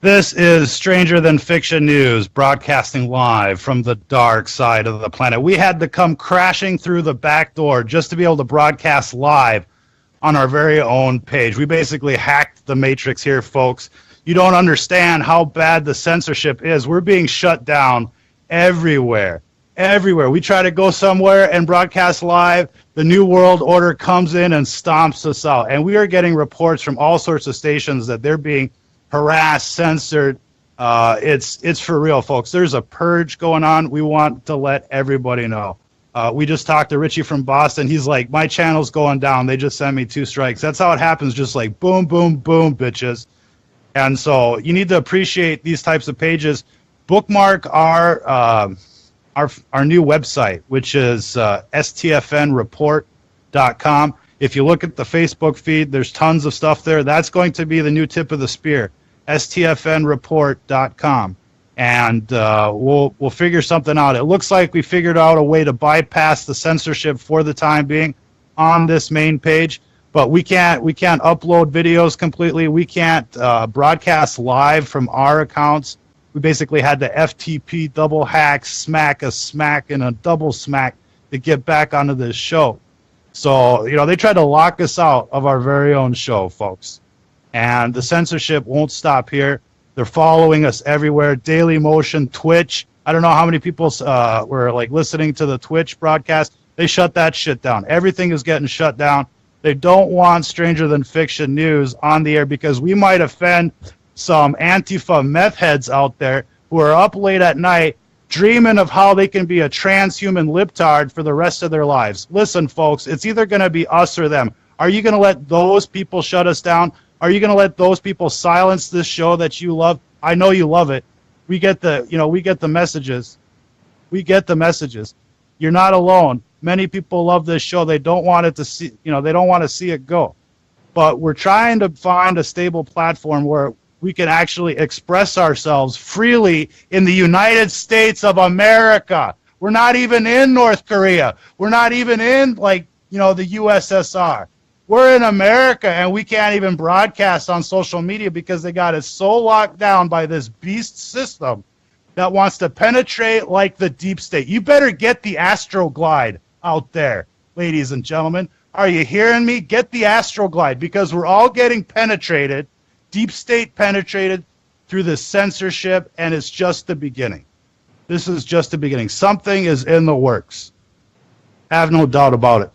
This is Stranger Than Fiction News, broadcasting live from the dark side of the planet. We had to come crashing through the back door just to be able to broadcast live on our very own page. We basically hacked the matrix here, folks. You don't understand how bad the censorship is. We're being shut down everywhere. Everywhere. We try to go somewhere and broadcast live. The New World Order comes in and stomps us out. And we are getting reports from all sorts of stations that they're being harassed, censored. It's for real, folks. There's a purge going on. We want to let everybody know. We just talked to Richie from Boston. He's like, my channel's going down. They just sent me 2 strikes. That's how it happens, just like boom, boom, boom, bitches. And so you need to appreciate these types of pages. Bookmark our new website, which is STFNreport.com. If you look at the Facebook feed, there's tons of stuff there. That's going to be the new tip of the spear. STFNreport.com, and we'll figure something out. It looks like we figured out a way to bypass the censorship for the time being on this main page, but we can't upload videos completely. We can't broadcast live from our accounts. We basically had to FTP, double hack, smack a smack, and a double smack to get back onto this show. So, they tried to lock us out of our very own show, folks. And the censorship won't stop here. They're following us everywhere. Daily Motion, Twitch. I don't know how many people were listening to the Twitch broadcast. They shut that shit down. Everything is getting shut down. They don't want Stranger Than Fiction News on the air because we might offend some Antifa meth heads out there who are up late at night dreaming of how they can be a transhuman libtard for the rest of their lives. Listen, folks, it's either going to be us or them. Are you going to let those people shut us down? Are you going to let those people silence this show that you love? I know you love it. We get the messages. We get the messages. You're not alone. Many people love this show. They don't want it to see, they don't want to see it go. But we're trying to find a stable platform where we can actually express ourselves freely in the United States of America. We're not even in North Korea. We're not even in the USSR. We're in America, and we can't even broadcast on social media because they got us so locked down by this beast system that wants to penetrate like the deep state. You better get the Astroglide out there, ladies and gentlemen. Are you hearing me? Get the Astroglide, because we're all getting penetrated, deep state penetrated through the censorship, and it's just the beginning. This is just the beginning. Something is in the works. I have no doubt about it.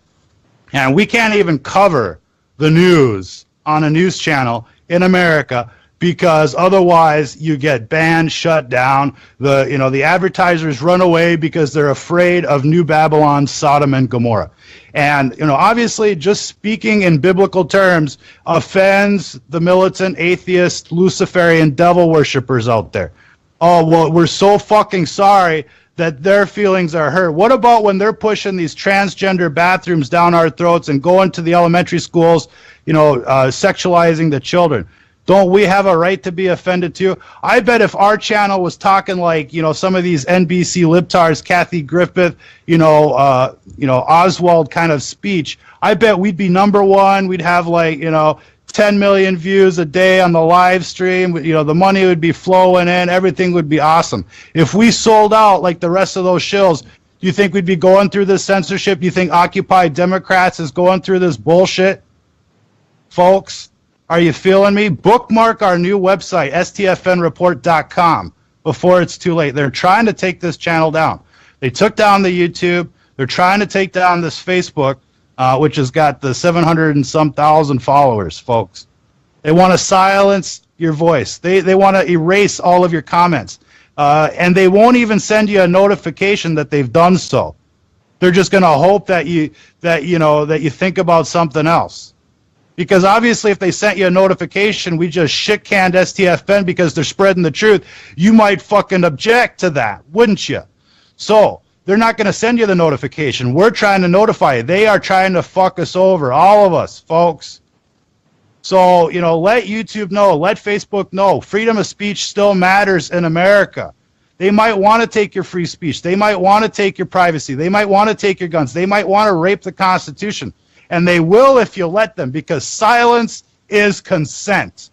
And we can't even cover the news on a news channel in America because otherwise you get banned, shut down. The advertisers run away because they're afraid of New Babylon, Sodom and Gomorrah. And obviously just speaking in biblical terms offends the militant, atheist, Luciferian devil worshippers out there. Oh, well, we're so fucking sorry that their feelings are hurt. What about when they're pushing these transgender bathrooms down our throats and going to the elementary schools, sexualizing the children? Don't we have a right to be offended too? I bet if our channel was talking like, some of these NBC libtards, Kathy Griffith, Oswald kind of speech, I bet we'd be #1. We'd have 10 million views a day on the live stream. The money would be flowing in. Everything would be awesome. If we sold out like the rest of those shills, do you think we'd be going through this censorship? Do you think Occupy Democrats is going through this bullshit? Folks, are you feeling me? Bookmark our new website, stfnreport.com, before it's too late. They're trying to take this channel down. They took down the YouTube. They're trying to take down this Facebook, which has got the 700 and some thousand followers, folks. They want to silence your voice. They want to erase all of your comments. And they won't even send you a notification that they've done so. They're just going to hope that you think about something else. Because obviously if they sent you a notification, we just shit-canned STFN because they're spreading the truth, you might fucking object to that, wouldn't you? So they're not going to send you the notification. We're trying to notify you. They are trying to fuck us over, all of us, folks. So, let YouTube know, let Facebook know. Freedom of speech still matters in America. They might want to take your free speech. They might want to take your privacy. They might want to take your guns. They might want to rape the Constitution. And they will if you let them, because silence is consent.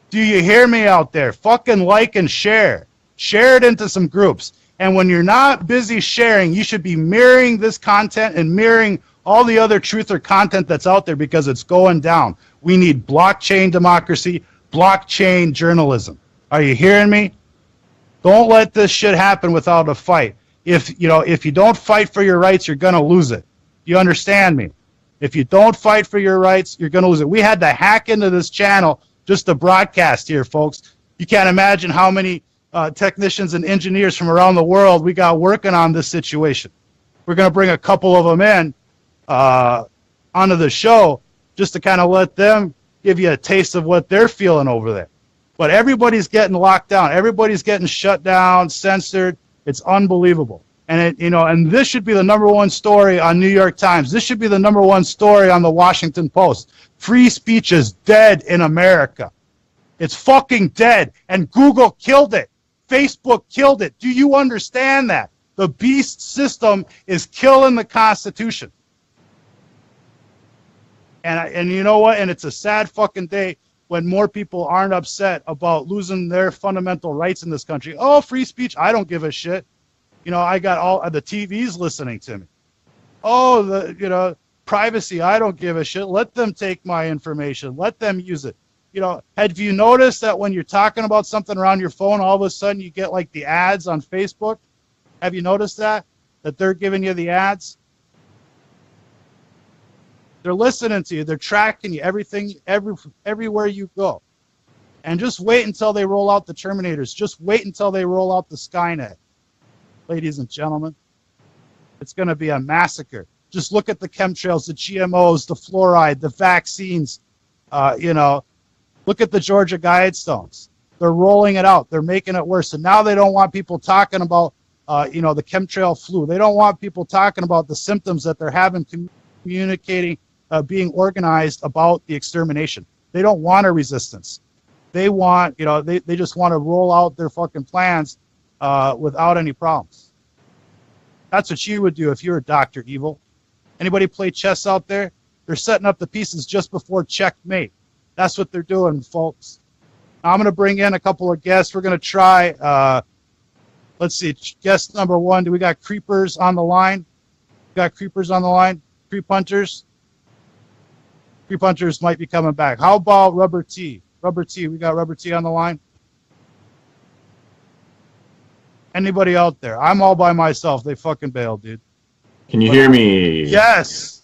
Do you hear me out there? Fucking like and share. Share it into some groups. And when you're not busy sharing, you should be mirroring this content and mirroring all the other truther content that's out there, because it's going down. We need blockchain democracy, blockchain journalism. Are you hearing me? Don't let this shit happen without a fight. If you don't fight for your rights, you're going to lose it. You understand me? If you don't fight for your rights, you're going to lose it. We had to hack into this channel just to broadcast here, folks. You can't imagine how many technicians and engineers from around the world we got working on this situation. We're going to bring a couple of them in onto the show just to kind of let them give you a taste of what they're feeling over there. But everybody's getting locked down. Everybody's getting shut down, censored. It's unbelievable. And and this should be the #1 story on New York Times. This should be the #1 story on the Washington Post. Free speech is dead in America. It's fucking dead. And Google killed it. Facebook killed it. Do you understand that? The beast system is killing the Constitution. And you know what? And it's a sad fucking day when more people aren't upset about losing their fundamental rights in this country. Oh, free speech, I don't give a shit. I got all the TVs listening to me. Oh, privacy, I don't give a shit. Let them take my information. Let them use it. Have you noticed that when you're talking about something around your phone, all of a sudden you get like the ads on Facebook? Have you noticed that they're giving you the ads? They're listening to you. They're tracking you, everywhere you go. And just wait until they roll out the Terminators. Just wait until they roll out the Skynet. Ladies and gentlemen, it's going to be a massacre. Just look at the chemtrails, the GMOs, the fluoride, the vaccines. Look at the Georgia Guidestones. They're rolling it out. They're making it worse. And now they don't want people talking about, the chemtrail flu. They don't want people talking about the symptoms that they're having, communicating, being organized about the extermination. They don't want a resistance. They want, they just want to roll out their fucking plans without any problems. That's what you would do if you were Dr. Evil. Anybody play chess out there? They're setting up the pieces just before checkmate. That's what they're doing, folks. I'm going to bring in a couple of guests. We're going to try, let's see, guest number 1. Do we got creepers on the line? Got creepers on the line? Creep hunters? Creep hunters might be coming back. How about Rubber T? Rubber T, we got Rubber T on the line? Anybody out there? I'm all by myself. They fucking bailed, dude. Can you hear me? Yes.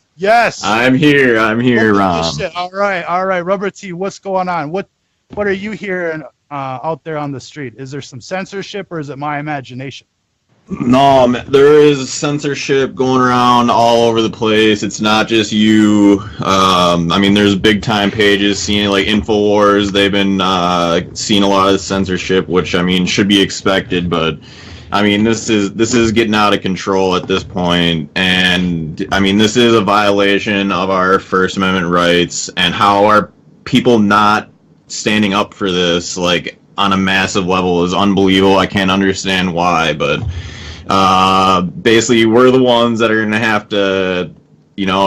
I'm here, Rom. All right. Rubber T, what's going on? What are you hearing out there on the street? Is there some censorship, or is it my imagination? No, there is censorship going around all over the place. It's not just you. There's big time pages seeing like InfoWars. They've been seeing a lot of censorship, which should be expected. But this is getting out of control at this point, and this is a violation of our First Amendment rights. And how are people not standing up for this like on a massive level is unbelievable. I can't understand why, but basically we're the ones that are going to have to,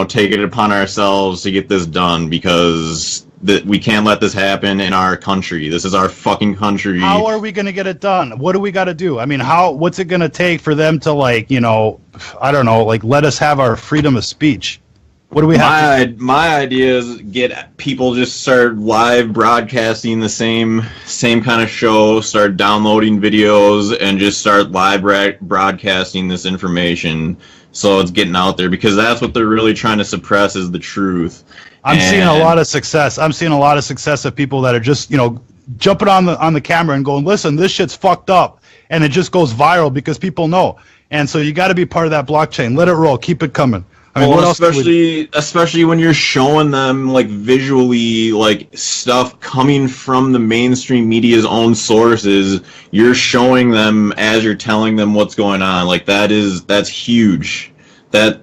take it upon ourselves to get this done, because we can't let this happen in our country. This is our fucking country. How are we going to get it done? What do we got to do? What's it going to take for them to I don't know, let us have our freedom of speech? What do we have? My idea is get people just start live broadcasting the same kind of show, start downloading videos, and just start live broadcasting this information so it's getting out there, because that's what they're really trying to suppress is the truth. I'm seeing a lot of success. I'm seeing a lot of success of people that are just, jumping on the camera and going, listen, this shit's fucked up, and it just goes viral because people know. And so you got to be part of that blockchain. Let it roll. Keep it coming. Especially when you're showing them visually stuff coming from the mainstream media's own sources, you're showing them as you're telling them what's going on. That's huge. That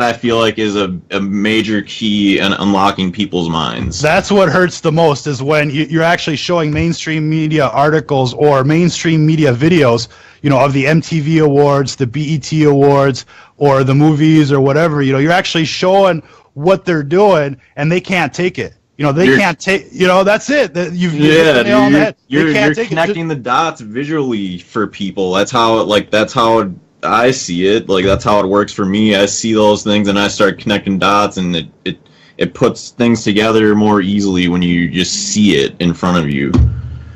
I feel like is a major key in unlocking people's minds. That's what hurts the most, is when you're actually showing mainstream media articles or mainstream media videos, of the MTV Awards, the BET Awards, or the movies or whatever. You're actually showing what they're doing, and they can't take it. They can't take. That's it. You've hit the nail on the head. You're connecting the dots visually for people. That's how I see it. Like, that's how it works for me. I see those things and I start connecting dots, and it puts things together more easily when you just see it in front of you.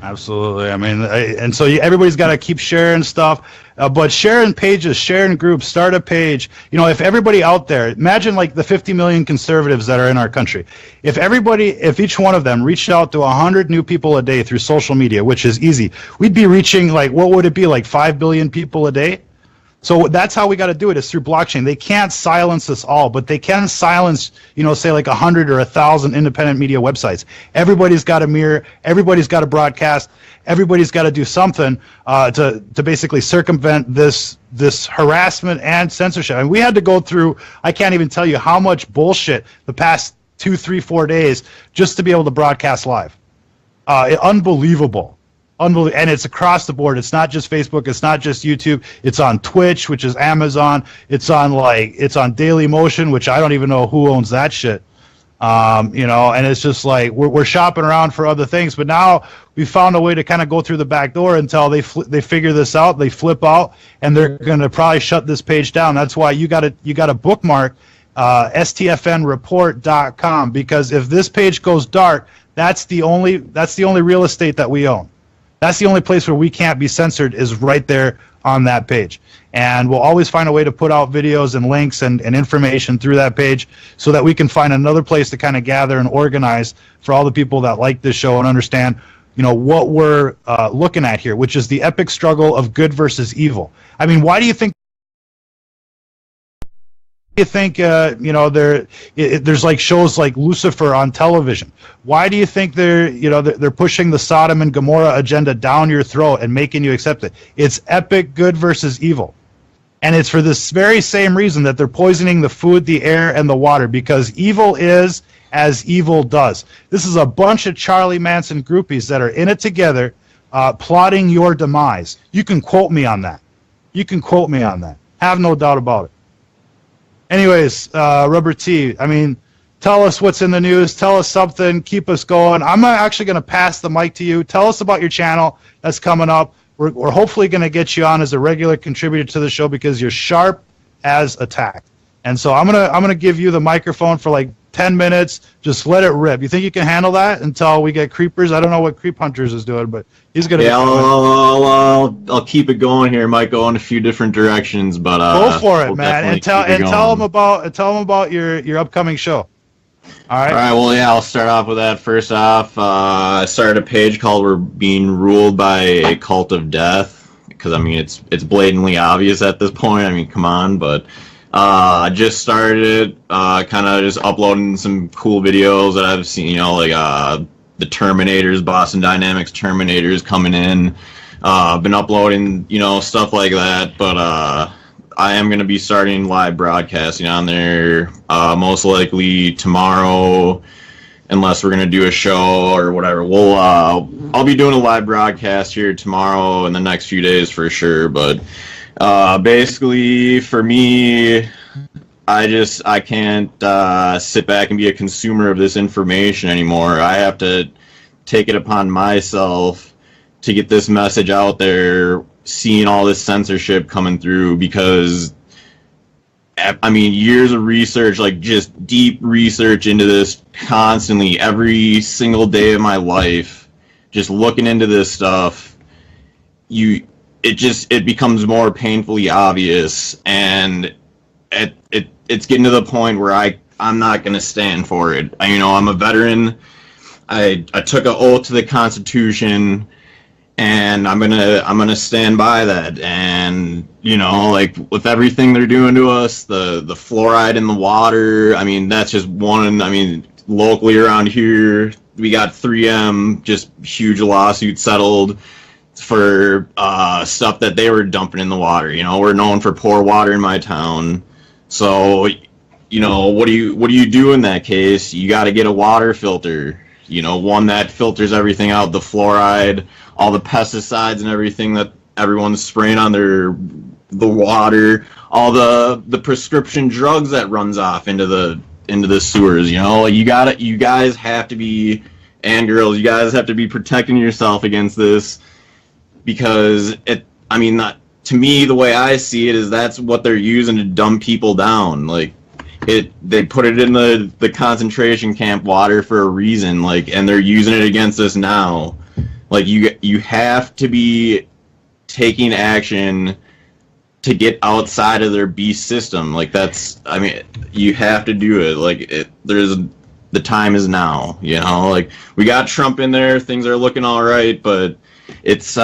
Absolutely. I mean, and so everybody's got to keep sharing stuff, but sharing pages, sharing groups, start a page. If everybody out there, imagine like the 50 million conservatives that are in our country. If each one of them reached out to 100 new people a day through social media, which is easy, we'd be reaching, like, what would it be, like 5 billion people a day? So that's how we got to do it, is through blockchain. They can't silence us all, but they can silence, say like 100 or 1,000 independent media websites. Everybody's got a mirror. Everybody's got to broadcast. Everybody's got to do something to basically circumvent this harassment and censorship. And we had to go through, I can't even tell you how much bullshit the past 2, 3, 4 days just to be able to broadcast live. Unbelievable. And it's across the board. It's not just Facebook. It's not just YouTube. It's on Twitch, which is Amazon. It's on Daily Motion, which I don't even know who owns that shit. And it's just like we're shopping around for other things. But now we found a way to kind of go through the back door until they figure this out. They flip out, and they're going to probably shut this page down. That's why you got to bookmark STFNreport.com, because if this page goes dark, that's the only real estate that we own. That's the only place where we can't be censored, is right there on that page. And we'll always find a way to put out videos and links and information through that page so that we can find another place to kind of gather and organize for all the people that like this show and understand, what we're looking at here, which is the epic struggle of good versus evil. I mean, why do you think there's like shows like Lucifer on television? Why do you think they're pushing the Sodom and Gomorrah agenda down your throat and making you accept it? It's epic good versus evil. And it's for this very same reason that they're poisoning the food, the air, and the water, because evil is as evil does. This is a bunch of Charlie Manson groupies that are in it together, plotting your demise. You can quote me on that. Have no doubt about it. Anyways, Rubber T, I mean, tell us what's in the news. Tell us something. Keep us going. I'm actually going to pass the mic to you. Tell us about your channel that's coming up. We're hopefully going to get you on as a regular contributor to the show because you're sharp as a tack. And so I'm gonna give you the microphone for like 10 minutes. Just let it rip. You think you can handle that until we get Creepers? I don't know what Creep Hunters is doing, but he's gonna. Yeah, I'll keep it going here. Might go in a few different directions, but go for it, man. And tell them about your upcoming show. All right. Well, yeah, I'll start off with that. First off, I started a page called "We're Being Ruled by a Cult of Death," because I mean it's blatantly obvious at this point. I mean, come on, but. I just started kind of just uploading some cool videos that I've seen, like the Terminators, Boston Dynamics Terminators coming in. I've been uploading, stuff like that, but I am going to be starting live broadcasting on there most likely tomorrow, unless we're going to do a show or whatever. I'll be doing a live broadcast here tomorrow and the next few days for sure, but basically for me, I can't sit back and be a consumer of this information anymore. I have to take it upon myself to get this message out there, seeing all this censorship coming through, because I mean, years of research, like just deep research into this constantly, every single day of my life, just looking into this stuff, it becomes more painfully obvious, and it's getting to the point where I'm not going to stand for it. I'm a veteran. I took an oath to the Constitution, and I'm gonna stand by that. And like with everything they're doing to us, the fluoride in the water. I mean, that's just one. I mean, locally around here, we got 3M, just huge lawsuit settled for stuff that they were dumping in the water. We're known for poor water in my town, so what do you do in that case? You got to get a water filter, one that filters everything out, the fluoride, all the pesticides and everything that everyone's spraying on the water, all the prescription drugs that runs off into into the sewers. You know, like you guys have to be, and girls, you guys have to be protecting yourself against this, because I mean, not, to me, the way I see it is that's what they're using to dumb people down. Like, they put it in the concentration camp water for a reason, like, and they're using it against us now. Like, you have to be taking action to get outside of their beast system. Like, I mean, you have to do it. Like, the time is now, you know? Like, we got Trump in there, things are looking all right, but it's,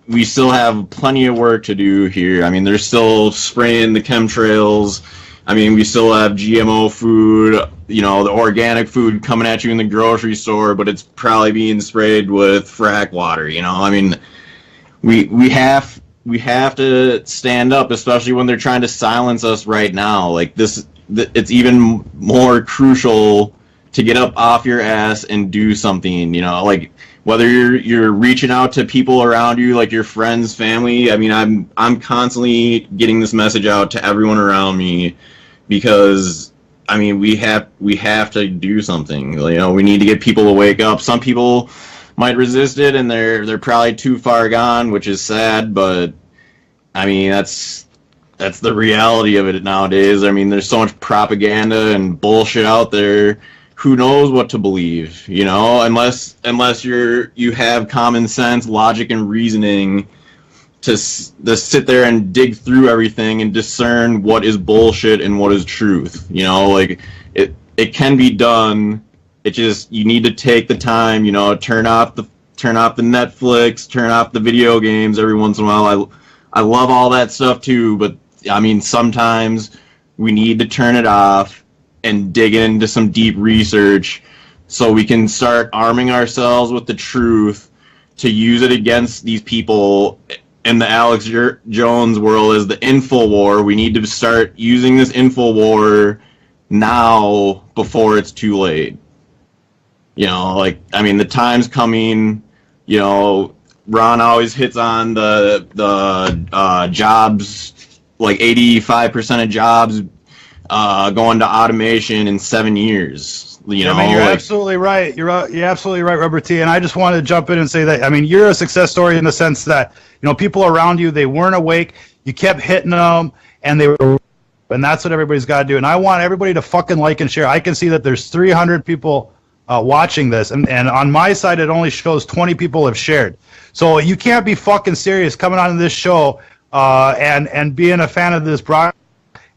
we still have plenty of work to do here. I mean, they're still spraying the chemtrails. I mean, we still have GMO food, you know, the organic food coming at you in the grocery store, but it's probably being sprayed with frack water, you know? I mean, we have to stand up, especially when they're trying to silence us right now. Like, it's even more crucial to get up off your ass and do something, you know? Like, whether you're reaching out to people around you, like your friends, family. I mean, I'm constantly getting this message out to everyone around me, because I mean, we have to do something. You know, we need to get people to wake up. Some people might resist it, and they're probably too far gone, which is sad. But I mean, that's the reality of it nowadays. I mean, there's so much propaganda and bullshit out there. Who knows what to believe? You know, unless you have common sense, logic, and reasoning to sit there and dig through everything and discern what is bullshit and what is truth. You know, like, it can be done. It just, you need to take the time, you know, turn off the Netflix, turn off the video games every once in a while. I love all that stuff too, but I mean, sometimes we need to turn it off and dig into some deep research so we can start arming ourselves with the truth to use it against these people in the Alex Jones world as the info war. We need to start using this info war now before it's too late. You know, like, I mean, the time's coming. You know, Ron always hits on the jobs, like 85% of jobs going to automation in 7 years. You know, I mean, you're like, absolutely right. You're absolutely right, Rubber T. And I just wanted to jump in and say that, I mean, you're a success story in the sense that, you know, people around you, they weren't awake. You kept hitting them, and and that's what everybody's got to do. And I want everybody to fucking like and share. I can see that there's 300 people watching this, and on my side, it only shows 20 people have shared. So you can't be fucking serious coming on this show and being a fan of this broadcast,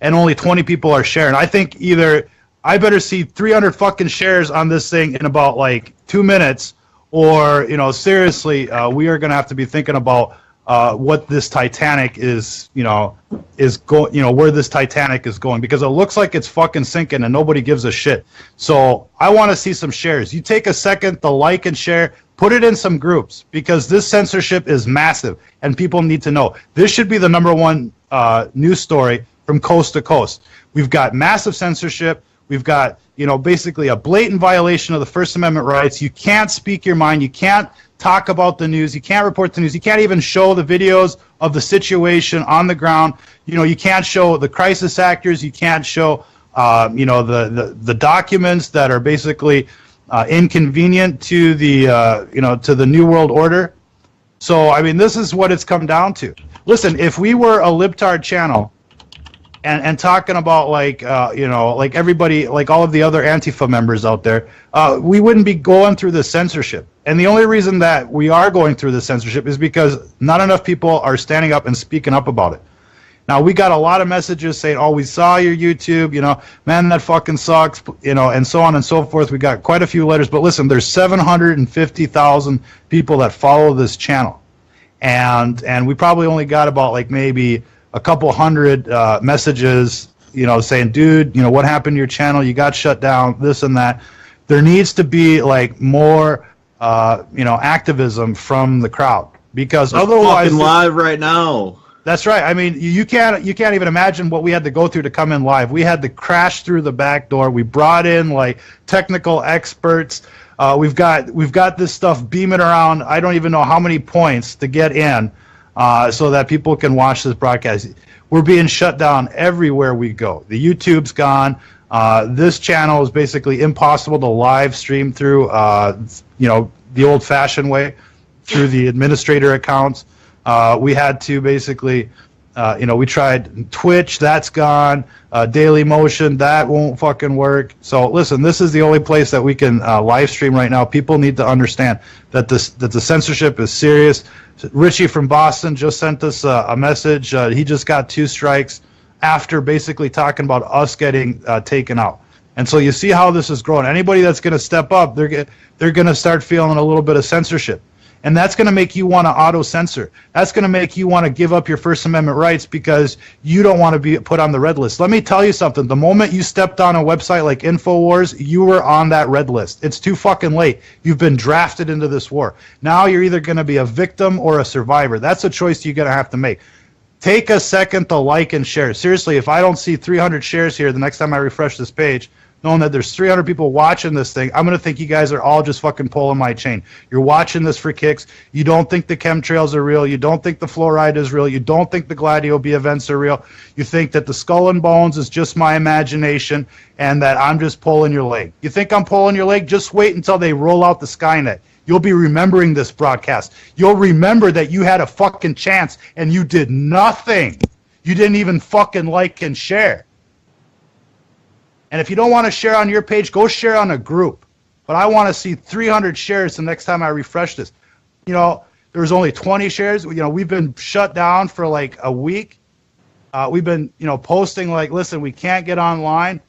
and only 20 people are sharing. I think either I better see 300 fucking shares on this thing in about like 2 minutes, or, you know, seriously, we are going to have to be thinking about what this Titanic is, where this Titanic is going, because it looks like it's fucking sinking and nobody gives a shit. So I want to see some shares. You take a second to like and share, put it in some groups, because this censorship is massive and people need to know. This should be the #1 news story from coast to coast. We've got massive censorship. We've got, you know, basically a blatant violation of the First Amendment rights. You can't speak your mind. You can't talk about the news. You can't report the news. You can't even show the videos of the situation on the ground. You know, you can't show the crisis actors. You can't show, the documents that are basically inconvenient to to the New World Order. So, I mean, this is what it's come down to. Listen, if we were a libtard channel, and talking about like everybody, like all of the other Antifa members out there, we wouldn't be going through the censorship. And the only reason that we are going through the censorship is because not enough people are standing up and speaking up about it. Now, we got a lot of messages saying, oh, we saw your YouTube, man, that fucking sucks, and so on and so forth. We got quite a few letters. But listen, there's 750,000 people that follow this channel. And we probably only got about like maybe a couple hundred messages, saying, dude, what happened to your channel? You got shut down, this and that. There needs to be like more, activism from the crowd, because otherwise, fucking live right now. That's right. I mean, you can't even imagine what we had to go through to come in live. We had to crash through the back door. We brought in like technical experts. We've got this stuff beaming around. I don't even know how many points to get in. So that people can watch this broadcast. We're being shut down everywhere we go. The YouTube's gone. This channel is basically impossible to live stream through, the old-fashioned way, through the administrator accounts. We had to basically, we tried Twitch, that's gone. Daily Motion, that won't fucking work. So listen, this is the only place that we can live stream right now. People need to understand that the censorship is serious. Richie from Boston just sent us a message. He just got 2 strikes after basically talking about us getting taken out. And so you see how this is growing. Anybody that's going to step up, they're going to start feeling a little bit of censorship. And that's going to make you want to auto-censor. That's going to make you want to give up your First Amendment rights because you don't want to be put on the red list. Let me tell you something. The moment you stepped on a website like InfoWars, you were on that red list. It's too fucking late. You've been drafted into this war. Now you're either going to be a victim or a survivor. That's a choice you're going to have to make. Take a second to like and share. Seriously, if I don't see 300 shares here the next time I refresh this page, knowing that there's 300 people watching this thing, I'm going to think you guys are all just fucking pulling my chain. You're watching this for kicks. You don't think the chemtrails are real. You don't think the fluoride is real. You don't think the Gladio B events are real. You think that the skull and bones is just my imagination and that I'm just pulling your leg. You think I'm pulling your leg? Just wait until they roll out the Skynet. You'll be remembering this broadcast. You'll remember that you had a fucking chance and you did nothing. You didn't even fucking like and share. And if you don't want to share on your page, go share on a group. But I want to see 300 shares the next time I refresh this. There was only 20 shares. We've been shut down for like a week. We've been, posting like, listen, we can't get online.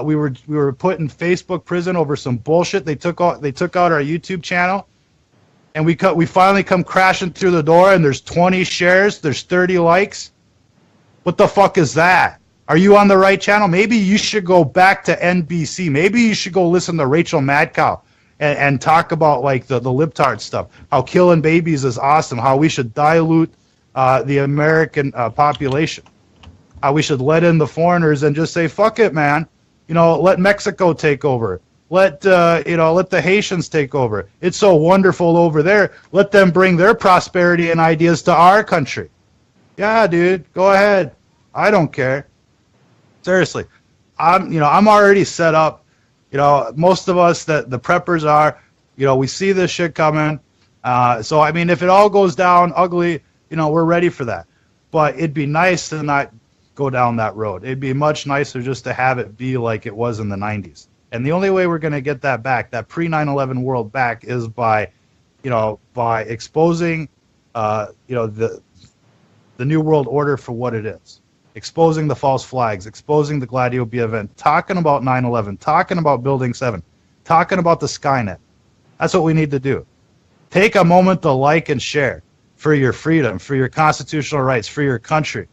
We were put in Facebook prison over some bullshit. They took out our YouTube channel, and we finally come crashing through the door. And there's 20 shares. There's 30 likes. What the fuck is that? Are you on the right channel? Maybe you should go back to NBC. Maybe you should go listen to Rachel Madcow and talk about like the libtard stuff. How killing babies is awesome. How we should dilute the American population. How we should let in the foreigners and just say fuck it, man. Let Mexico take over. Let the Haitians take over. It's so wonderful over there. Let them bring their prosperity and ideas to our country. Yeah, dude, go ahead. I don't care. Seriously, I'm already set up. Most of us that the preppers are, we see this shit coming. So I mean, if it all goes down ugly, we're ready for that. But it'd be nice to not go down that road. It'd be much nicer just to have it be like it was in the 90s. And the only way we're going to get that back, that pre-9/11 world back, is by exposing, the New World Order for what it is. Exposing the false flags, exposing the Gladio B event, talking about 9/11, talking about Building 7, talking about the Skynet. That's what we need to do. Take a moment to like and share for your freedom, for your constitutional rights, for your country.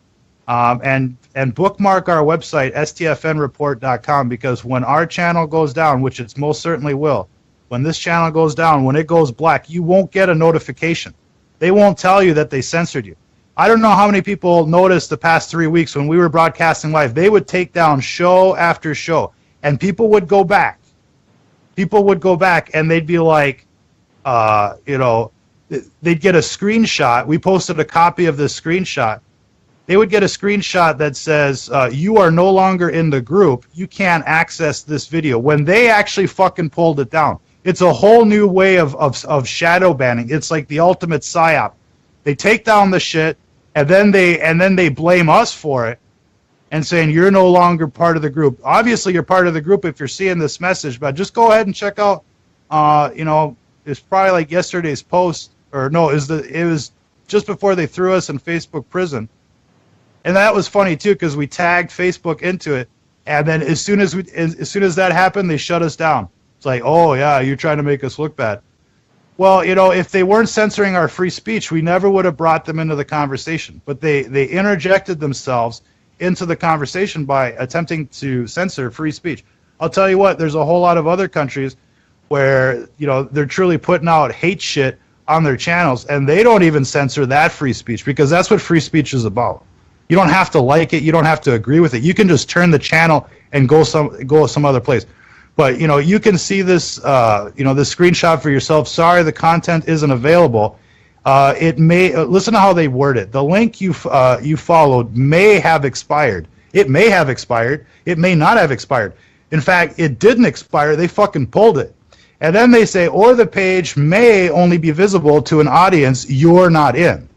And bookmark our website, stfnreport.com, because when our channel goes down, which it most certainly will, when this channel goes down, when it goes black, you won't get a notification. They won't tell you that they censored you. I don't know how many people noticed the past 3 weeks when we were broadcasting live. They would take down show after show, and people would go back. People would go back, and they'd be like, they'd get a screenshot. We posted a copy of this screenshot. They would get a screenshot that says, you are no longer in the group. You can't access this video. When they actually fucking pulled it down. It's a whole new way of shadow banning. It's like the ultimate psyop. They take down the shit, and then they blame us for it and saying you're no longer part of the group. Obviously, you're part of the group if you're seeing this message, but just go ahead and check out, it's probably like yesterday's post, or no, it was just before they threw us in Facebook prison. And that was funny too, because we tagged Facebook into it, and then as soon as that happened, they shut us down. It's like, oh yeah, you're trying to make us look bad. Well, if they weren't censoring our free speech, we never would have brought them into the conversation. But they interjected themselves into the conversation by attempting to censor free speech. I'll tell you what, there's a whole lot of other countries where, they're truly putting out hate shit on their channels, and they don't even censor that free speech, because that's what free speech is about. You don't have to like it. You don't have to agree with it. You can just turn the channel and go some other place. But, you can see this, this screenshot for yourself. Sorry, the content isn't available. It may, listen to how they word it. The link you followed may have expired. It may have expired. It may not have expired. In fact, it didn't expire. They fucking pulled it. And then they say, or the page may only be visible to an audience you're not in.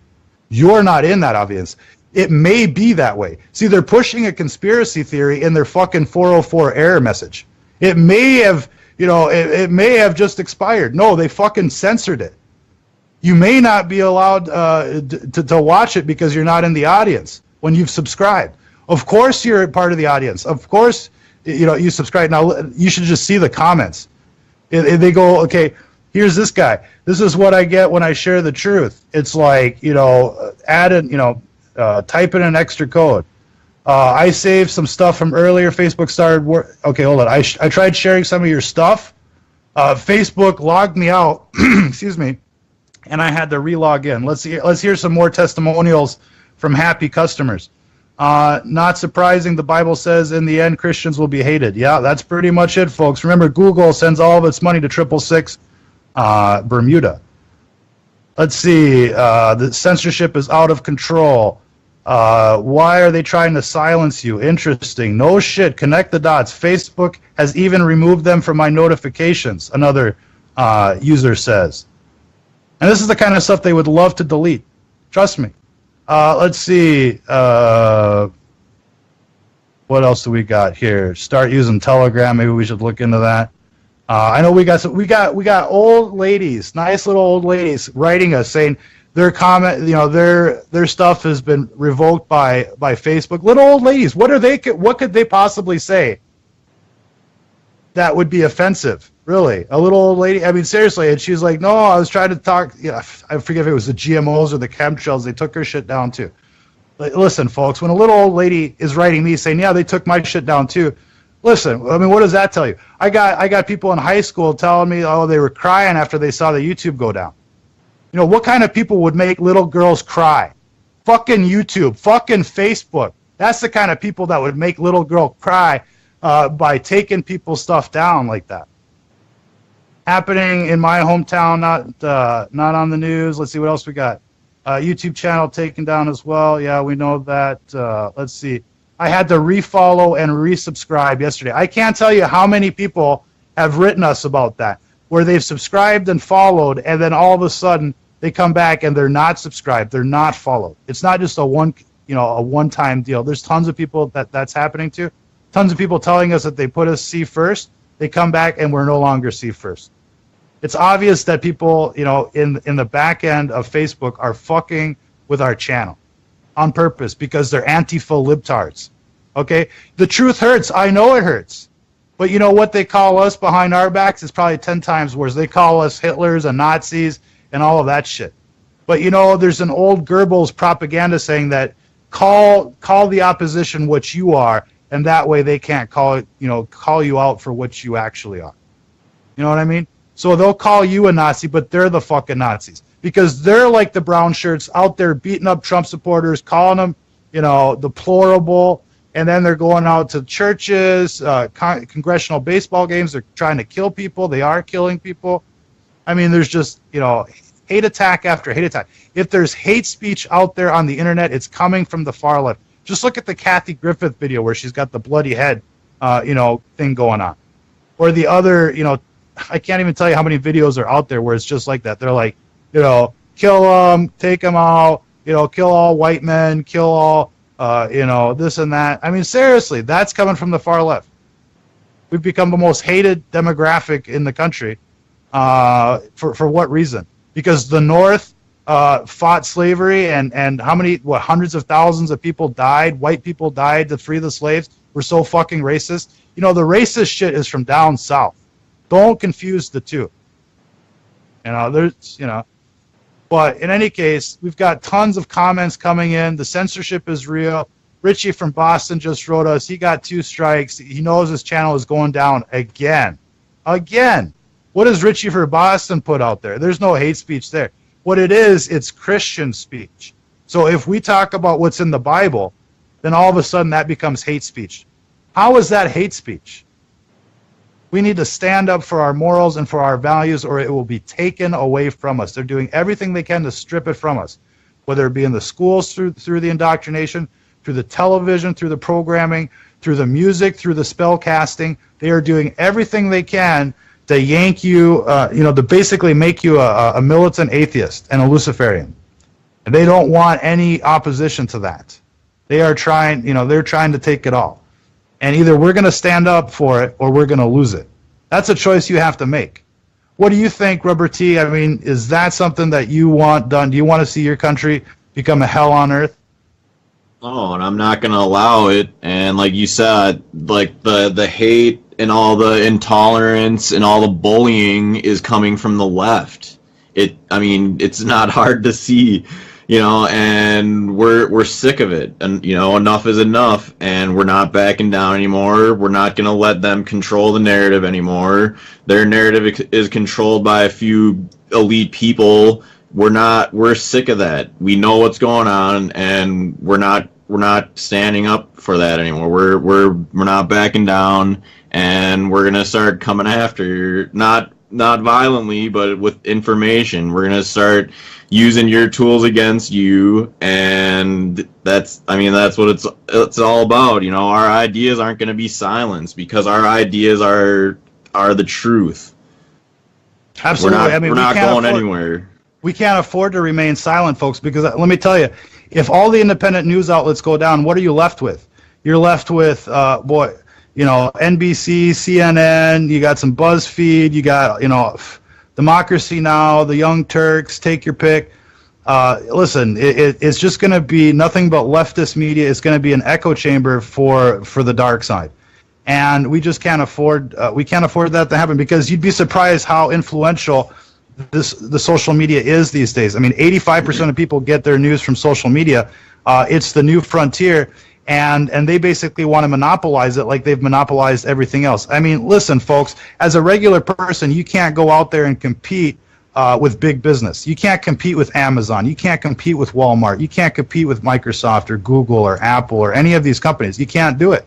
You're not in that audience. It may be that way. See, they're pushing a conspiracy theory in their fucking 404 error message. It may have, it may have just expired. No, they fucking censored it. You may not be allowed to watch it because you're not in the audience when you've subscribed. Of course you're part of the audience. Of course, you subscribe. Now, you should just see the comments. They go, okay, here's this guy. This is what I get when I share the truth. It's like, add in, type in an extra code. I saved some stuff from earlier. Facebook started okay, hold on. I tried sharing some of your stuff. Facebook logged me out. Excuse me. And I had to re-log in. Let's hear some more testimonials from happy customers. Not surprising, the Bible says in the end Christians will be hated. Yeah, that's pretty much it, folks. Remember, Google sends all of its money to 666 Bermuda. Let's see. The censorship is out of control. Why are they trying to silence you? Interesting. No shit. Connect the dots. Facebook has even removed them from my notifications, another user says. And this is the kind of stuff they would love to delete. Trust me. Let's see. What else do we got here? Start using Telegram. Maybe we should look into that. I know we got old ladies, nice little old ladies, writing us saying their comment, their stuff has been revoked by Facebook. Little old ladies. What could they possibly say that would be offensive? Really, a little old lady. I mean, seriously. And she's like, "No, I was trying to talk." I forget if it was the GMOs or the chemtrails. They took her shit down too. Listen, folks. When a little old lady is writing me saying, "Yeah, they took my shit down too," listen. I mean, what does that tell you? I got people in high school telling me, "Oh, they were crying after they saw the YouTube go down." What kind of people would make little girls cry? Fucking YouTube, fucking Facebook. That's the kind of people that would make little girl cry by taking people's stuff down like that. Happening in my hometown, not on the news. Let's see what else we got. YouTube channel taken down as well. Yeah, we know that. Let's see. I had to refollow and resubscribe yesterday. I can't tell you how many people have written us about that, where they've subscribed and followed, and then all of a sudden they come back and they're not subscribed, they're not followed. It's not just a one-time deal. There's tons of people that's happening to. Tons of people telling us that they put us see first. They come back and we're no longer see first. It's obvious that people, in the back end of Facebook are fucking with our channel on purpose because they're Antifa libtards. Okay? The truth hurts. I know it hurts. But you know what they call us behind our backs is probably 10 times worse. They call us Hitlers and Nazis and all of that shit. But there's an old Goebbels propaganda saying that call the opposition what you are, and that way they can't call you out for what you actually are. You know what I mean? So they'll call you a Nazi, but they're the fucking Nazis because they're like the brown shirts out there beating up Trump supporters, calling them, deplorable. And then they're going out to churches, congressional baseball games. They're trying to kill people. They are killing people. I mean, there's just, hate attack after hate attack. If there's hate speech out there on the internet, it's coming from the far left. Just look at the Kathy Griffith video where she's got the bloody head, thing going on. Or the other, I can't even tell you how many videos are out there where it's just like that. They're like, kill them, take them out, kill all white men, kill all, this and that. I mean, seriously, that's coming from the far left. We've become the most hated demographic in the country. For what reason? Because the North fought slavery and hundreds of thousands of people died, white people died to free the slaves. We're so fucking racist. The racist shit is from down south. Don't confuse the two. But in any case, we've got tons of comments coming in. The censorship is real. Richie from Boston just wrote us. He got 2 strikes. He knows his channel is going down again. Again. What does Richie from Boston put out there? There's no hate speech there. What it is, it's Christian speech. So if we talk about what's in the Bible, then all of a sudden that becomes hate speech. How is that hate speech? We need to stand up for our morals and for our values, or it will be taken away from us. They're doing everything they can to strip it from us, whether it be in the schools through the indoctrination, through the television, through the programming, through the music, through the spell casting. They are doing everything they can to yank you, to basically make you a militant atheist and a Luciferian. And they don't want any opposition to that. They are trying, they're trying to take it all. And either we're going to stand up for it or we're going to lose it. That's a choice you have to make. What do you think, Rubber T? I mean, is that something that you want done? Do you want to see your country become a hell on earth? Oh, and I'm not going to allow it. And like you said, like the hate and all the intolerance and all the bullying is coming from the left. It's not hard to see, and we're sick of it. And, enough is enough, and we're not backing down anymore. We're not going to let them control the narrative anymore. Their narrative is controlled by a few elite people. We're sick of that. We know what's going on, and we're not standing up for that anymore. We're not backing down, and we're gonna start coming after, not violently, but with information. We're gonna start using your tools against you, and that's what it's all about. Our ideas aren't gonna be silenced because our ideas are the truth. Absolutely. We're not going anywhere. We can't afford to remain silent, folks, because let me tell you, if all the independent news outlets go down, what are you left with? You're left with, NBC, CNN, you got some BuzzFeed, you got, Democracy Now!, the Young Turks, take your pick. Listen, it's just going to be nothing but leftist media. It's going to be an echo chamber for the dark side. And we just can't afford, that to happen, because you'd be surprised how influential the social media is these days. 85% of people get their news from social media. It's the new frontier, and they basically want to monopolize it like they've monopolized everything else. Listen, folks, as a regular person, you can't go out there and compete with big business. You can't compete with Amazon. You can't compete with Walmart. You can't compete with Microsoft or Google or Apple or any of these companies. You can't do it.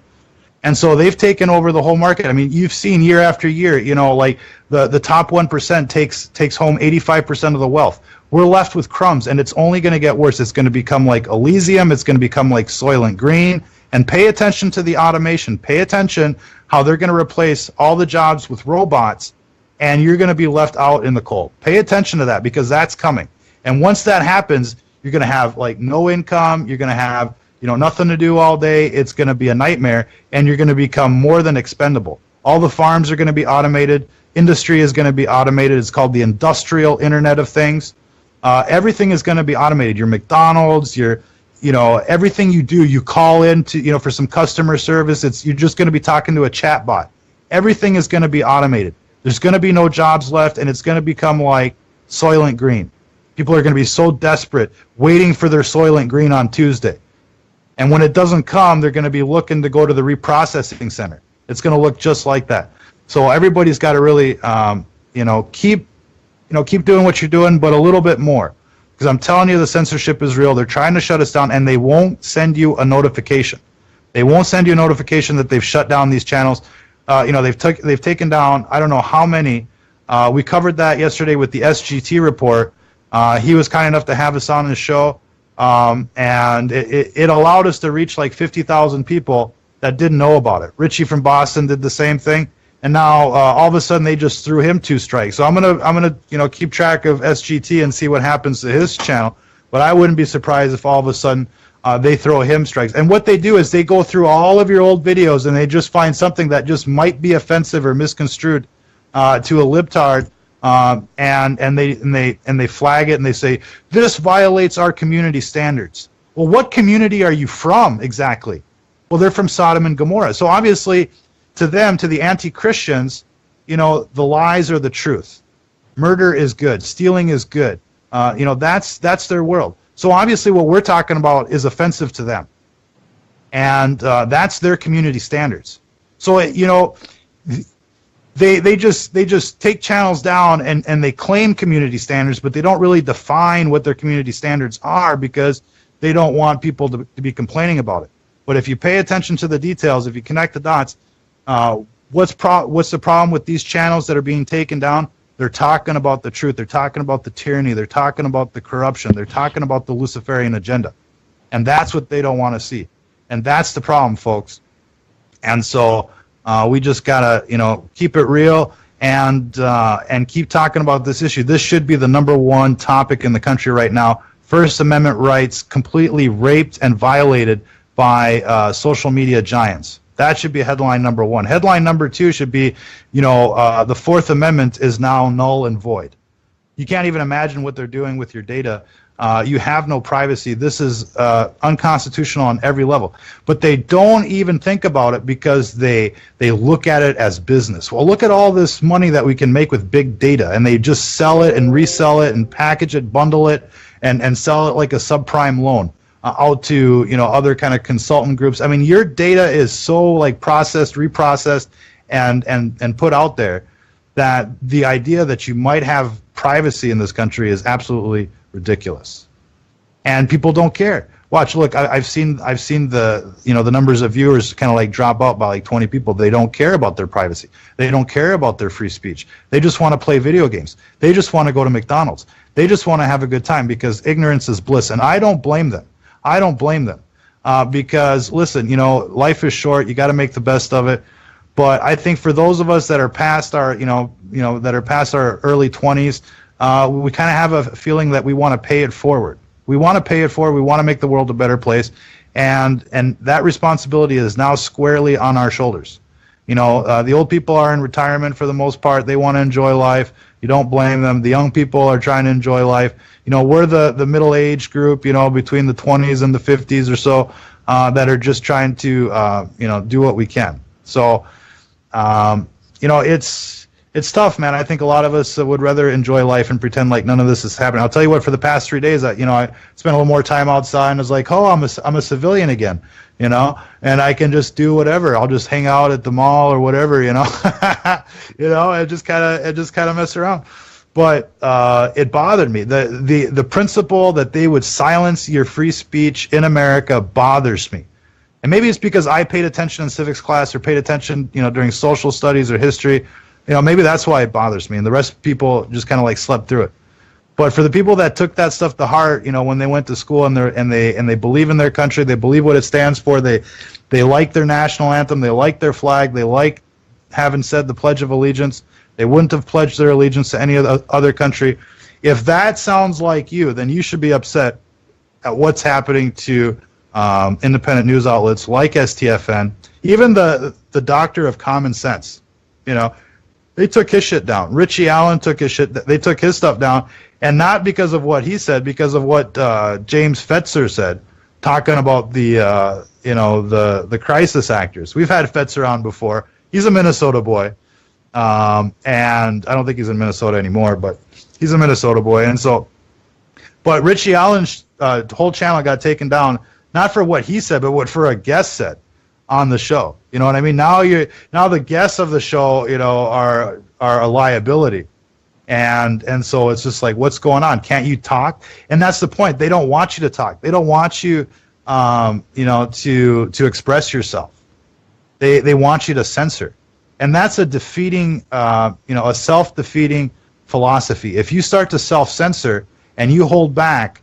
And so they've taken over the whole market. You've seen year after year, like the top 1% takes home 85% of the wealth. We're left with crumbs, and it's only going to get worse. It's going to become like Elysium. It's going to become like Soylent Green. And pay attention to the automation. Pay attention how they're going to replace all the jobs with robots, and you're going to be left out in the cold. Pay attention to that, because that's coming. And once that happens, you're going to have like no income. You're going to have nothing to do all day. It's going to be a nightmare, and you're going to become more than expendable. All the farms are going to be automated. Industry is going to be automated. It's called the industrial Internet of Things. Everything is going to be automated. Your McDonald's, everything you do, you call in to, for some customer service. You're just going to be talking to a chat bot. Everything is going to be automated. There's going to be no jobs left, and it's going to become like Soylent Green. People are going to be so desperate, waiting for their Soylent Green on Tuesday. And when it doesn't come, they're going to be looking to go to the reprocessing center. It's going to look just like that. So everybody's got to really, keep doing what you're doing, but a little bit more. Because I'm telling you, the censorship is real. They're trying to shut us down, and they won't send you a notification. They won't send you a notification that they've shut down these channels. They've taken down, I don't know how many. We covered that yesterday with the SGT report. He was kind enough to have us on his show. And it allowed us to reach like 50,000 people that didn't know about it. Richie from Boston did the same thing, and now all of a sudden they just threw him 2 strikes. So I'm gonna keep track of SGT and see what happens to his channel. But I wouldn't be surprised if all of a sudden they throw him strikes. And what they do is they go through all of your old videos, and they just find something that just might be offensive or misconstrued to a libtard. And they flag it, and they say, this violates our community standards. Well, what community are you from exactly? Well, they're from Sodom and Gomorrah. So obviously, to them, to the anti-Christians, the lies are the truth. Murder is good. Stealing is good. That's their world. So obviously, what we're talking about is offensive to them, and that's their community standards. So They just take channels down and they claim community standards, but they don't really define what their community standards are, because they don't want people to be complaining about it. But if you pay attention to the details, if you connect the dots, what's the problem with these channels that are being taken down? They're talking about the truth. They're talking about the tyranny. They're talking about the corruption. They're talking about the Luciferian agenda. And that's what they don't want to see. And that's the problem, folks. And so we just gotta, keep it real and keep talking about this issue. This should be the number one topic in the country right now. First Amendment rights completely raped and violated by social media giants. That should be headline number one. Headline number two should be, the Fourth Amendment is now null and void. You can't even imagine what they're doing with your data. You have no privacy. This is unconstitutional on every level. But they don't even think about it because they look at it as business. Well, look at all this money that we can make with big data, and they just sell it and resell it and package it, bundle it, and sell it like a subprime loan out to other kind of consultant groups. I mean, your data is so like processed, reprocessed, and put out there that the idea that you might have privacy in this country is absolutely ridiculous, and people don't care. Watch, look, I've seen the the numbers of viewers kind of like drop out by like 20 people. They don't care about their privacy. They don't care about their free speech. They just want to play video games. They just want to go to McDonald's. They just want to have a good time because ignorance is bliss, and I don't blame them. I don't blame them because listen, life is short. You got to make the best of it. But I think for those of us that are past our that are past our early 20s. We kind of have a feeling that we want to pay it forward. We want to pay it forward. We want to make the world a better place, and that responsibility is now squarely on our shoulders. The old people are in retirement for the most part. They want to enjoy life. You don't blame them. The young people are trying to enjoy life. We're the middle-aged group, between the 20s and the 50s or so, that are just trying to, do what we can. So, it's tough, man. I think a lot of us would rather enjoy life and pretend like none of this is happening. I'll tell you what, for the past 3 days, I spent a little more time outside and was like, oh, I'm a civilian again, and I can just do whatever. I'll just hang out at the mall or whatever, and just kind of mess around. But it bothered me. The principle that they would silence your free speech in America bothers me. And maybe it's because I paid attention in civics class or paid attention, during social studies or history. Maybe that's why it bothers me, and the rest of people just kind of like slept through it. But for the people that took that stuff to heart, when they went to school and they believe in their country, they believe what it stands for, they like their national anthem, they like their flag, they like having said the Pledge of Allegiance. They wouldn't have pledged their allegiance to any other country. If that sounds like you, then you should be upset at what's happening to independent news outlets like STFN, even the doctor of common sense. They took his shit down. Richie Allen took his shit. They took his stuff down, and not because of what he said, because of what James Fetzer said, talking about the crisis actors. We've had Fetzer on before. He's a Minnesota boy, and I don't think he's in Minnesota anymore, but he's a Minnesota boy. And so, but Richie Allen's whole channel got taken down, not for what he said, but what for a guest said on the show. You know what I mean? Now the guests of the show, are a liability. And so it's just like, what's going on? Can't you talk? And that's the point. They don't want you to talk. They don't want you to express yourself. They want you to censor. And that's a defeating a self-defeating philosophy. If you start to self-censor and you hold back,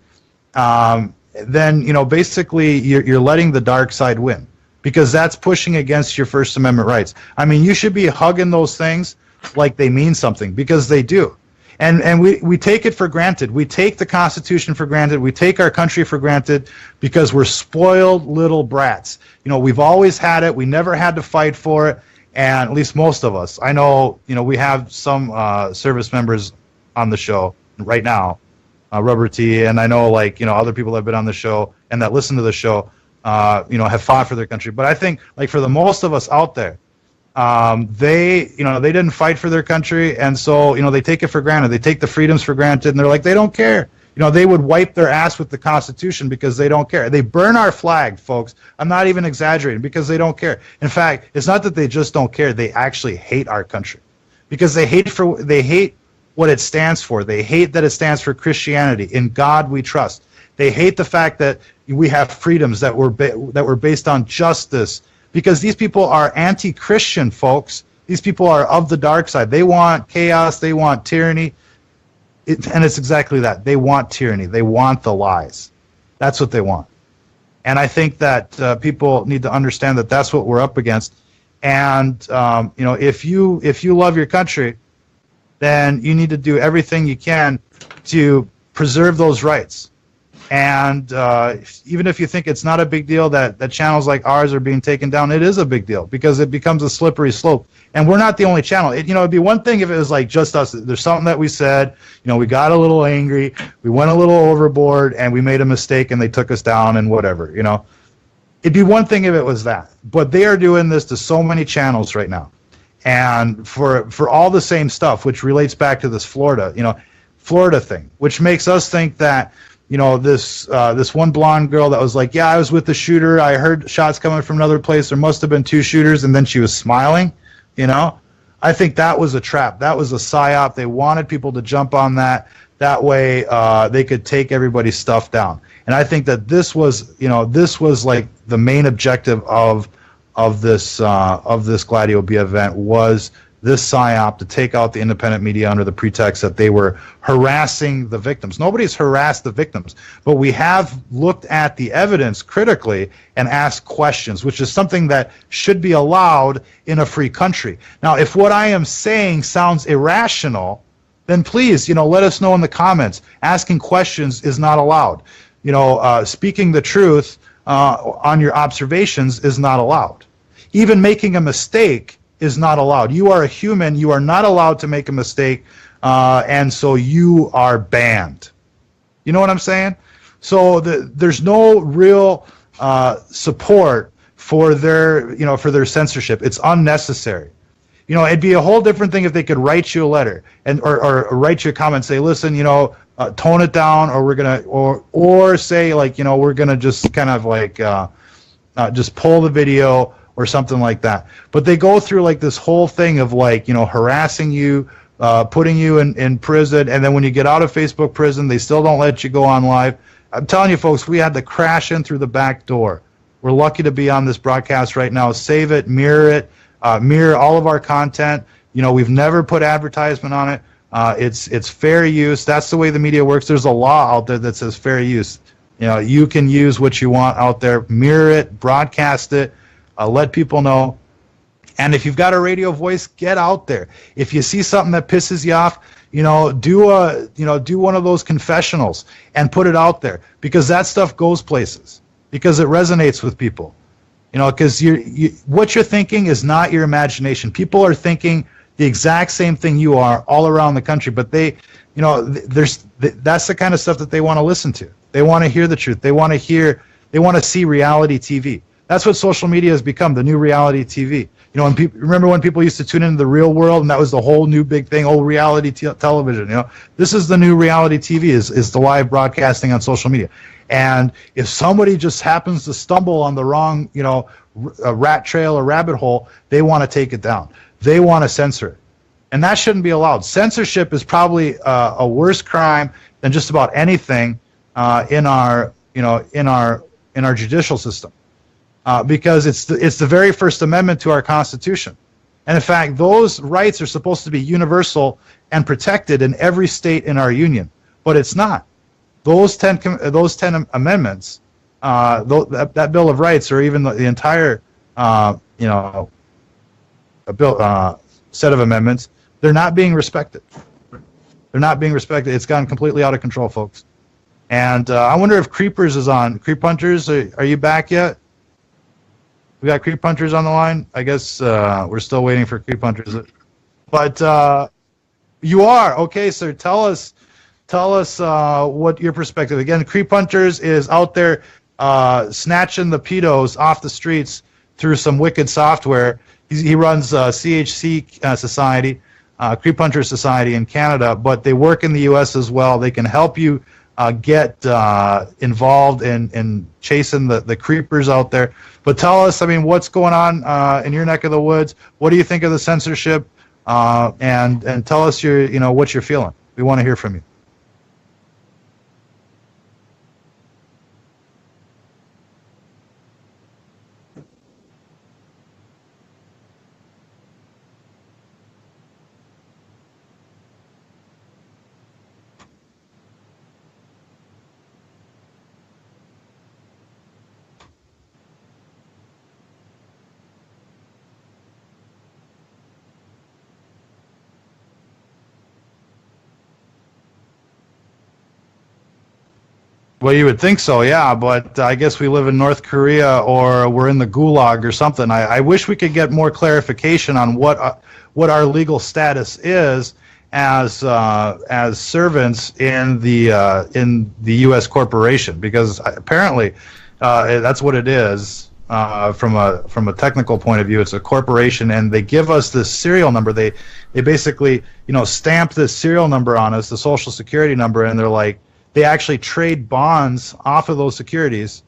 then basically you're letting the dark side win. Because that's pushing against your First Amendment rights. I mean, you should be hugging those things like they mean something, because they do. And we take it for granted. We take the Constitution for granted. We take our country for granted because we're spoiled little brats. We've always had it. We never had to fight for it. And at least most of us. I know, we have some service members on the show right now, Rubber T, and I know other people that have been on the show and that listen to the show, have fought for their country. But I think, for the most of us out there, they didn't fight for their country, and so, they take it for granted. They take the freedoms for granted, and they're like, they don't care. They would wipe their ass with the Constitution because they don't care. They burn our flag, folks. I'm not even exaggerating, because they don't care. In fact, it's not that they just don't care. They actually hate our country because they hate what it stands for. They hate that it stands for Christianity. In God we trust. They hate the fact that we have freedoms that were based on justice, because these people are anti-Christian, folks. These people are of the dark side. They want chaos. They want tyranny. And it's exactly that. They want tyranny. They want the lies. That's what they want. And I think that people need to understand that that's what we're up against. And if you love your country, then you need to do everything you can to preserve those rights. And even if you think it's not a big deal that channels like ours are being taken down, it is a big deal because it becomes a slippery slope. And we're not the only channel. It'd be one thing if it was like just us. There's something that we said, we got a little angry, we went a little overboard, and we made a mistake, and they took us down and whatever. It'd be one thing if it was that. But they are doing this to so many channels right now, and for all the same stuff, which relates back to this Florida thing, which makes us think that. This one blonde girl that was like, yeah, I was with the shooter. I heard shots coming from another place. There must have been two shooters, and then she was smiling. I think that was a trap. That was a psyop. They wanted people to jump on that. That way, they could take everybody's stuff down. And I think that this was like the main objective of this Gladio B event was this psyop to take out the independent media under the pretext that they were harassing the victims. Nobody's harassed the victims, but we have looked at the evidence critically and asked questions, which is something that should be allowed in a free country. Now, if what I am saying sounds irrational, then please, let us know in the comments. Asking questions is not allowed. Speaking the truth on your observations is not allowed. Even making a mistake is not allowed. You are a human. You are not allowed to make a mistake, and so you are banned. You know what I'm saying? So there's no real support for their censorship. It's unnecessary. It'd be a whole different thing if they could write you a letter or write you a comment, say, listen, tone it down, or we're gonna or say like, we're gonna just kind of like just pull the video or something like that. But they go through like this whole thing of like, harassing you, putting you in prison, and then when you get out of Facebook prison, they still don't let you go on live. I'm telling you, folks, we had to crash in through the back door. We're lucky to be on this broadcast right now. Save it, mirror all of our content. We've never put advertisement on it. It's fair use. That's the way the media works. There's a law out there that says fair use. You can use what you want out there. Mirror it, broadcast it. Let people know. And if you've got a radio voice, get out there. If you see something that pisses you off, do one of those confessionals and put it out there, because that stuff goes places, because it resonates with people. Because what you're thinking is not your imagination. People are thinking the exact same thing you are all around the country, but that's the kind of stuff that they want to listen to. They want to hear the truth. They want to see reality TV. That's what social media has become, the new reality TV. Remember when people used to tune into the Real World, and that was the whole new big thing, reality television. This is the new reality TV, is the live broadcasting on social media. And if somebody just happens to stumble on the wrong, a rat trail or rabbit hole, they want to take it down. They want to censor it, and that shouldn't be allowed. Censorship is probably a worse crime than just about anything in our judicial system. Because it's the very First Amendment to our Constitution. And in fact, those rights are supposed to be universal and protected in every state in our union. But it's not. Those 10 amendments, that Bill of Rights, or even the entire set of amendments, they're not being respected. They're not being respected. It's gone completely out of control, folks. And I wonder if Creepers is on. Creep Hunters, are you back yet? We got Creep Hunters on the line. I guess we're still waiting for Creep Hunters. But you are. Okay, sir. Tell us what your perspective. Again, Creep Hunters is out there snatching the pedos off the streets through some wicked software. He runs CHC Society, Creep Hunter Society in Canada, but they work in the U.S. as well. They can help you get involved in chasing the creepers out there. But tell us, what's going on in your neck of the woods? What do you think of the censorship? And tell us what you're feeling. We want to hear from you. Well, you would think so, yeah, but I guess we live in North Korea or we're in the gulag or something. I wish we could get more clarification on what our legal status is as servants in the U.S. corporation, because apparently that's what it is. From a technical point of view, it's a corporation, and they give us this serial number. They basically stamp this serial number on us, the Social Security number, and they're like, they actually trade bonds off of those securities,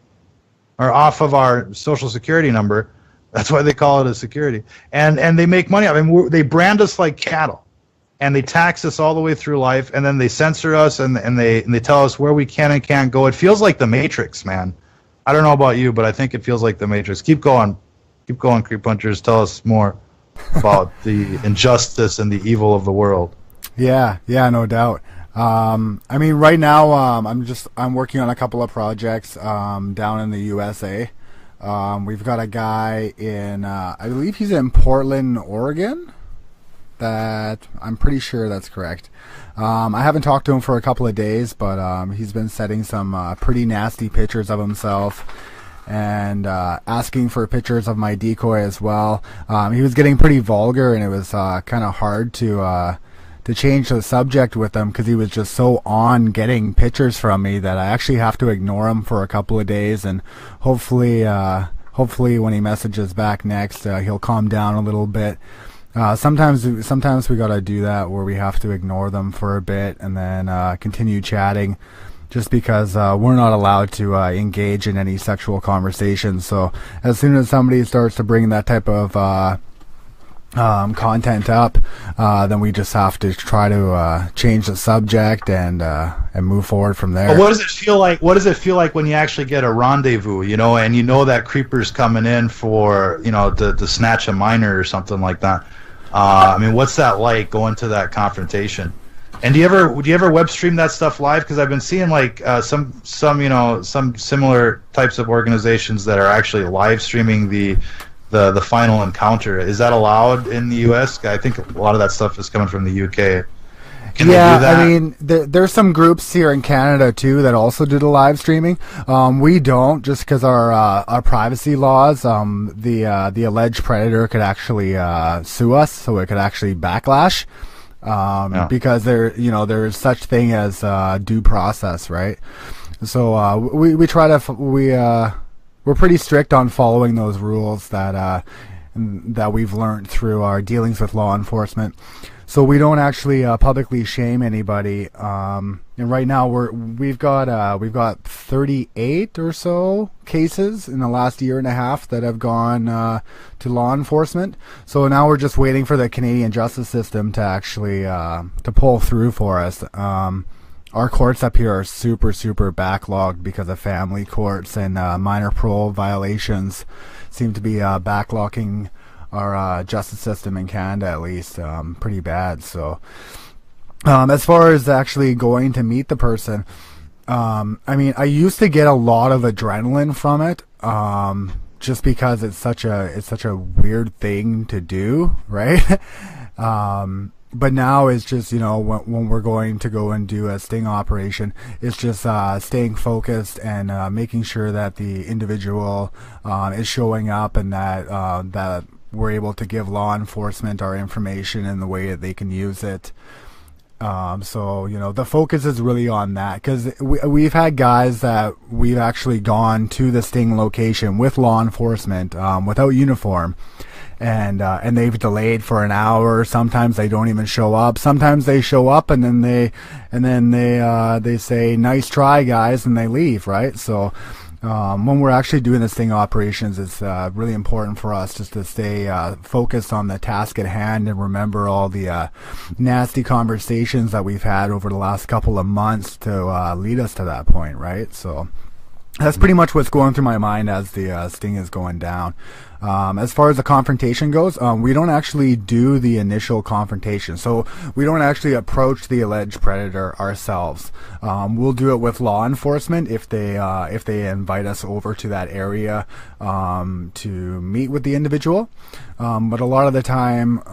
or off of our Social Security number. That's why they call it a security, and they make money. I mean, they brand us like cattle, and they tax us all the way through life, and then they censor us, and they tell us where we can and can't go. It feels like the Matrix, man. I don't know about you, but I think it feels like the Matrix. Keep going, Creep Punchers. Tell us more about the injustice and the evil of the world. Yeah, no doubt. I mean, right now, I'm working on a couple of projects down in the USA. We've got a guy in, I believe he's in Portland, Oregon. I'm pretty sure that's correct. I haven't talked to him for a couple of days, but he's been setting some pretty nasty pictures of himself and asking for pictures of my decoy as well. He was getting pretty vulgar, and it was kind of hard to change the subject with him because he was just so on getting pictures from me that I actually have to ignore him for a couple of days, and hopefully when he messages back next, he'll calm down a little bit. Sometimes we gotta do that, where we have to ignore them for a bit and then continue chatting, just because we're not allowed to engage in any sexual conversations. So as soon as somebody starts to bring that type of content up, then we just have to try to change the subject and move forward from there. But what does it feel like? What does it feel like when you actually get a rendezvous, and that creeper's coming in for to snatch a minor or something like that? I mean, what's that like, going to that confrontation? And would you ever web stream that stuff live? Because I've been seeing like some similar types of organizations that are actually live streaming the final encounter. Is that allowed in the U.S.? I think a lot of that stuff is coming from the U.K. Can they do that? I mean, there's some groups here in Canada too that also do the live streaming. We don't, just because our privacy laws. The alleged predator could actually sue us, so it could actually backlash. Because there is such thing as due process, right? So we try to we're pretty strict on following those rules that we've learned through our dealings with law enforcement. So we don't actually publicly shame anybody. And right now we've got 38 or so cases in the last year and a half that have gone to law enforcement. So now we're just waiting for the Canadian justice system to actually to pull through for us. Our courts up here are super backlogged because of family courts, and minor parole violations seem to be backlogging our justice system in Canada, at least, pretty bad. So as far as actually going to meet the person, I mean, I used to get a lot of adrenaline from it, just because it's such a weird thing to do, right? But now it's just, when we're going to go and do a sting operation, it's just staying focused and making sure that the individual is showing up, and that we're able to give law enforcement our information in the way that they can use it. So the focus is really on that, because we've had guys that we've actually gone to the sting location with law enforcement without uniform, and they've delayed for an hour. Sometimes they don't even show up. Sometimes they show up and then they say, "Nice try, guys," and they leave, right? So when we're actually doing the sting operations, it's really important for us just to stay focused on the task at hand and remember all the nasty conversations that we've had over the last couple of months to lead us to that point, right? So that's pretty much what's going through my mind as the sting is going down. As far as the confrontation goes, we don't actually do the initial confrontation. So we don't actually approach the alleged predator ourselves. We'll do it with law enforcement if they invite us over to that area to meet with the individual. But a lot of the time,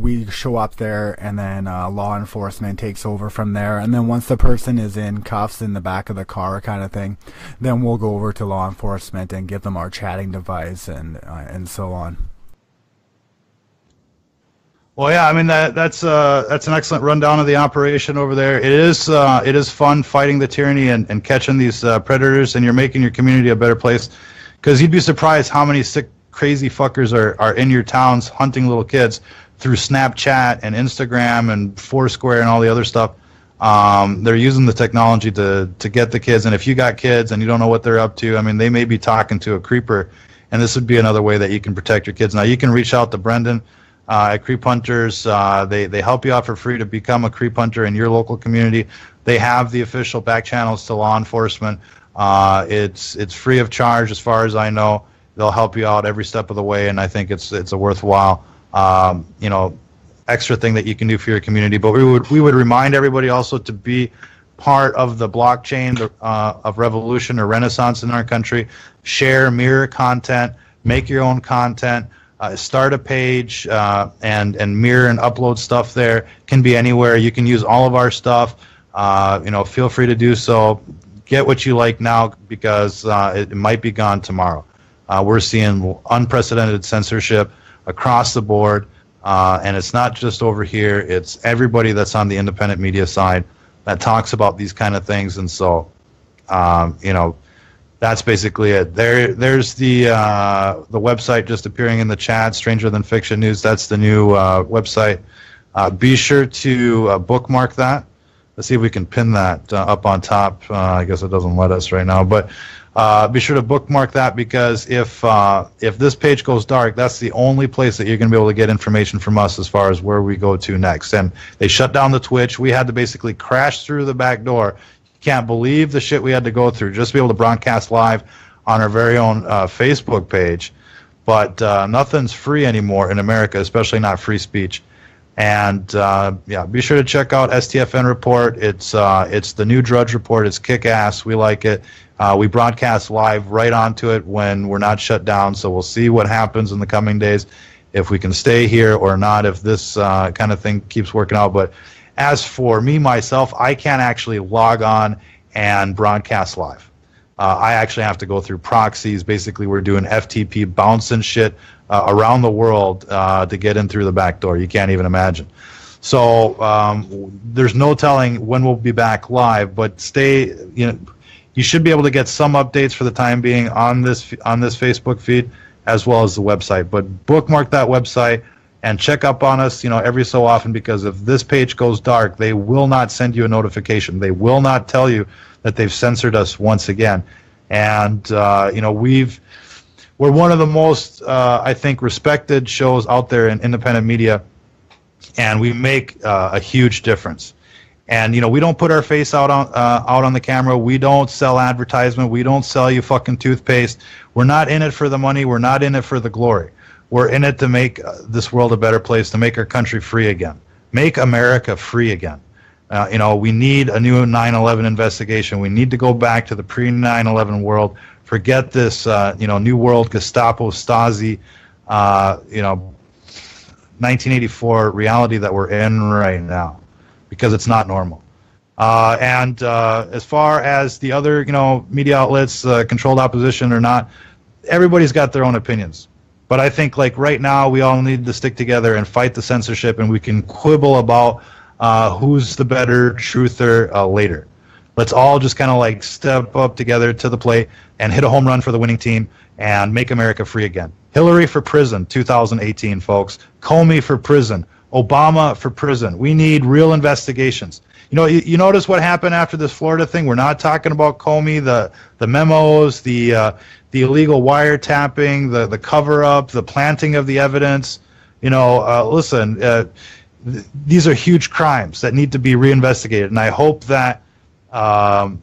we show up there, and then law enforcement takes over from there. And then once the person is in cuffs in the back of the car, kind of thing, then we'll go over to law enforcement and give them our chatting device and so on. Well, yeah, I mean that's an excellent rundown of the operation over there. It is fun fighting the tyranny and catching these predators, and you're making your community a better place. Because you'd be surprised how many sick, crazy fuckers are in your towns hunting little kids through Snapchat and Instagram and Foursquare and all the other stuff. They're using the technology to get the kids, and if you got kids and you don't know what they're up to, I mean, they may be talking to a creeper, and this would be another way that you can protect your kids. Now, you can reach out to Brendan at Creep Hunters. They help you out for free to become a creep hunter in your local community. They have the official back channels to law enforcement. It's free of charge as far as I know. They'll help you out every step of the way, and I think it's a worthwhile extra thing that you can do for your community. But we would remind everybody also to be part of the blockchain of revolution or renaissance in our country. Share, mirror content, make your own content, start a page and mirror and upload stuff there. Can be anywhere. You can use all of our stuff. Feel free to do so. Get what you like now, because it might be gone tomorrow. We're seeing unprecedented censorship across the board, and it's not just over here. It's everybody that's on the independent media side that talks about these kind of things. And so, that's basically it. There's the website just appearing in the chat, Stranger Than Fiction News. That's the new website. Be sure to bookmark that. Let's see if we can pin that up on top. I guess it doesn't let us right now, but be sure to bookmark that, because if this page goes dark, that's the only place that you're going to be able to get information from us as far as where we go to next. And they shut down the Twitch. We had to basically crash through the back door. You can't believe the shit we had to go through just to be able to broadcast live on our very own Facebook page. But nothing's free anymore in America, especially not free speech. And be sure to check out STFN Report. It's the new Drudge Report. It's kick-ass. We like it. We broadcast live right onto it when we're not shut down. So we'll see what happens in the coming days, if we can stay here or not, if this kind of thing keeps working out. But as for me, myself, I can't actually log on and broadcast live. I actually have to go through proxies. Basically, we're doing FTP bouncing shit around the world to get in through the back door. You can't even imagine. So there's no telling when we'll be back live, but you should be able to get some updates for the time being on this Facebook feed as well as the website. But bookmark that website and check up on us, every so often, because if this page goes dark, they will not send you a notification. They will not tell you that they've censored us once again. And we're one of the most, I think, respected shows out there in independent media, and we make a huge difference. And we don't put our face out on the camera. We don't sell advertisement. We don't sell you fucking toothpaste. We're not in it for the money. We're not in it for the glory. We're in it to make this world a better place, to make our country free again, make America free again. We need a new 9/11 investigation. We need to go back to the pre-9/11 world. Forget this, New World, Gestapo, Stasi, 1984 reality that we're in right now, because it's not normal. And as far as the other, media outlets, controlled opposition or not, everybody's got their own opinions. But I think, right now, we all need to stick together and fight the censorship, and we can quibble about who's the better truther later. Let's all just kind of step up together to the plate and hit a home run for the winning team and make America free again. Hillary for prison, 2018, folks. Comey for prison. Obama for prison. We need real investigations. You notice what happened after this Florida thing? We're not talking about Comey, the memos, the illegal wiretapping, the cover-up, the planting of the evidence. Listen, these are huge crimes that need to be reinvestigated, and I hope that Sean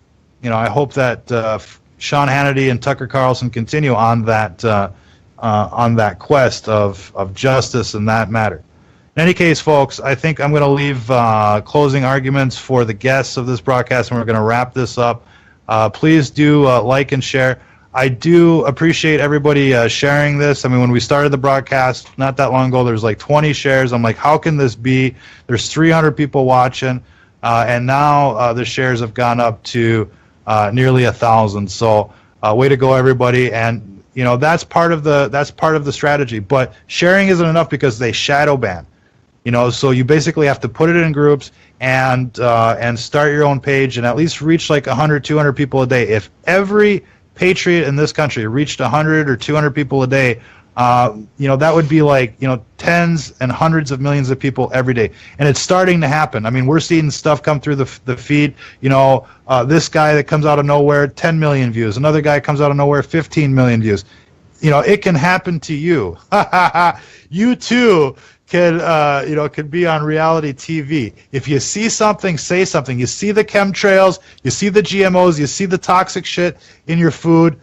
Hannity and Tucker Carlson continue on that on that quest of justice in that matter. In any case, folks, I think I'm going to leave closing arguments for the guests of this broadcast, and we're going to wrap this up. Please do like and share. I do appreciate everybody sharing this. I mean, when we started the broadcast not that long ago, there's like 20 shares. I'm like, how can this be? There's 300 people watching, and now the shares have gone up to nearly 1,000. So way to go, everybody. And that's part of the strategy. But sharing isn't enough because they shadow ban. So you basically have to put it in groups and start your own page and at least reach like 100, 200 people a day. If every patriot in this country reached 100 or 200 people a day, that would be like, tens and hundreds of millions of people every day. And it's starting to happen. I mean, we're seeing stuff come through the feed. This guy that comes out of nowhere, 10 million views. Another guy comes out of nowhere, 15 million views. It can happen to you. You too could be on reality TV. If you see something, say something. You see the chemtrails, you see the GMOs, you see the toxic shit in your food,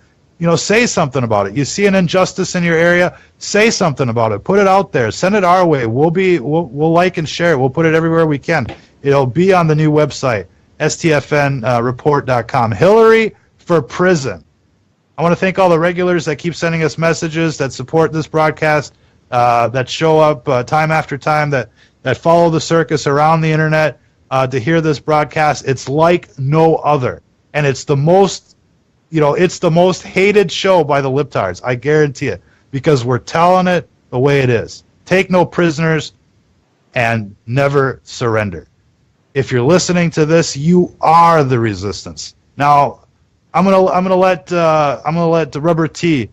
say something about it. You see an injustice in your area, say something about it. Put it out there. Send it our way. We'll like and share it. We'll put it everywhere we can. It'll be on the new website, STFNreport.com. Hillary for prison. I want to thank all the regulars that keep sending us messages, that support this broadcast, that show up time after time, that follow the circus around the internet to hear this broadcast. It's like no other, and it's the most, it's the most hated show by the libtards. I guarantee it, because we're telling it the way it is. Take no prisoners, and never surrender. If you're listening to this, you are the resistance. Now, I'm gonna let Rubber T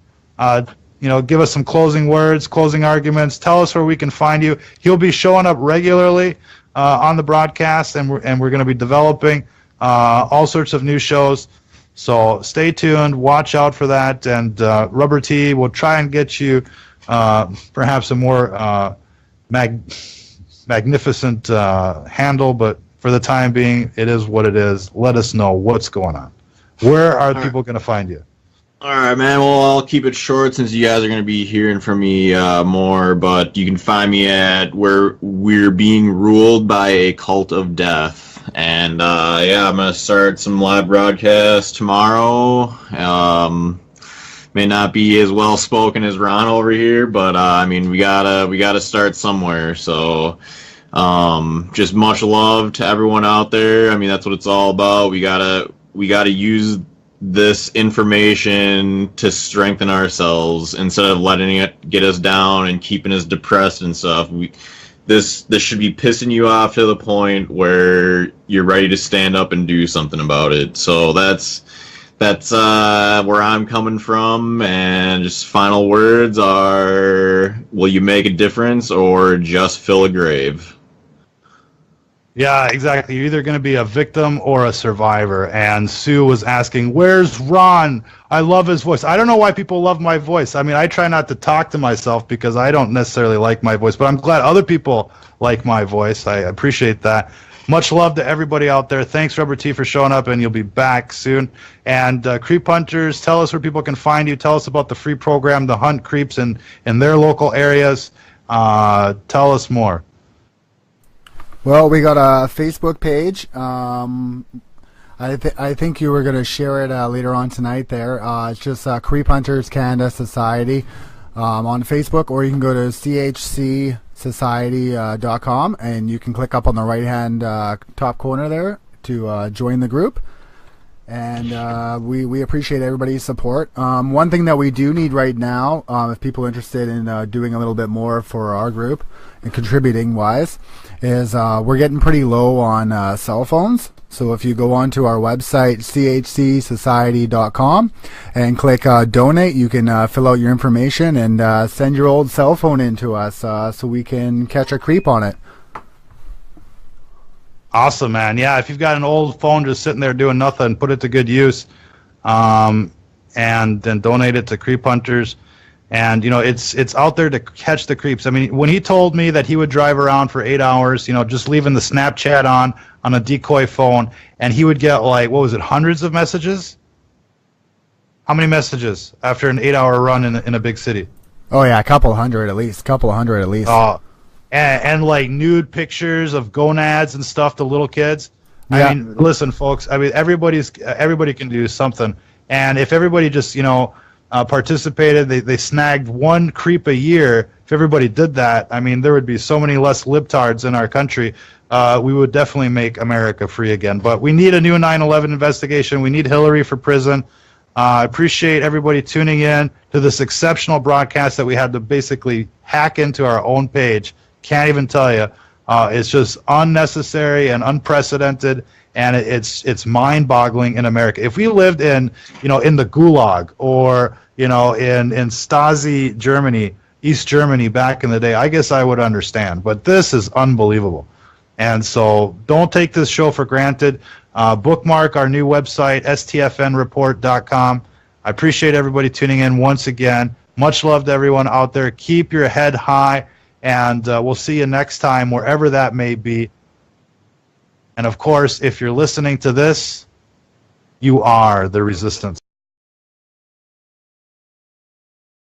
give us some closing words, closing arguments. Tell us where we can find you. He'll be showing up regularly on the broadcast, and we're going to be developing all sorts of new shows. So stay tuned. Watch out for that. And Rubber T will try and get you perhaps a more magnificent handle, but for the time being, it is what it is. Let us know what's going on. Where are people going to find you? All right, man. Well, I'll keep it short since you guys are going to be hearing from me more, but you can find me at where we're being ruled by a cult of death. And, I'm going to start some live broadcasts tomorrow. May not be as well spoken as Ron over here, but, we gotta start somewhere. So, just much love to everyone out there. I mean, that's what it's all about. We gotta use this information to strengthen ourselves instead of letting it get us down and keeping us depressed and stuff. This should be pissing you off to the point where you're ready to stand up and do something about it. So that's where I'm coming from, and just final words are, will you make a difference or just fill a grave? Yeah, exactly. You're either going to be a victim or a survivor. And Sue was asking, where's Ron? I love his voice. I don't know why people love my voice. I mean, I try not to talk to myself because I don't necessarily like my voice, but I'm glad other people like my voice. I appreciate that. Much love to everybody out there. Thanks, Rubber T, for showing up, and you'll be back soon. And Creep Hunters, tell us where people can find you. Tell us about the free program, the Hunt Creeps in their local areas. Tell us more. Well, we got a Facebook page. I think you were going to share it later on tonight there. It's just Creep Hunters Canada Society on Facebook, or you can go to chcsociety.com, and you can click up on the right-hand top corner there to join the group. And we appreciate everybody's support. One thing that we do need right now, if people are interested in doing a little bit more for our group and contributing wise, is we're getting pretty low on cell phones. So if you go onto our website, chcsociety.com, and click donate, you can fill out your information and send your old cell phone in to us so we can catch a creep on it. Awesome, man. Yeah, if you've got an old phone just sitting there doing nothing, put it to good use, and then donate it to Creep Hunters. And, it's out there to catch the creeps. I mean, when he told me that he would drive around for 8 hours, just leaving the Snapchat on a decoy phone, and he would get, like, what was it, hundreds of messages? How many messages after an 8-hour run in a big city? Oh yeah, a couple hundred at least. And like nude pictures of gonads and stuff to little kids. Yeah. I mean, listen, folks. I mean, everybody can do something, and if everybody just participated, they snagged one creep a year. If everybody did that, I mean, there would be so many less libtards in our country. We would definitely make America free again. But we need a new 9/11 investigation. We need Hillary for prison. I appreciate everybody tuning in to this exceptional broadcast that we had to basically hack into our own page. Can't even tell you. It's just unnecessary and unprecedented, and it's mind-boggling in America. If we lived in the Gulag or in Stasi Germany, East Germany back in the day, I guess I would understand. But this is unbelievable. And so don't take this show for granted. Bookmark our new website, stfnreport.com. I appreciate everybody tuning in once again. Much love to everyone out there. Keep your head high, and we'll see you next time, wherever that may be. And, of course, if you're listening to this, you are the resistance.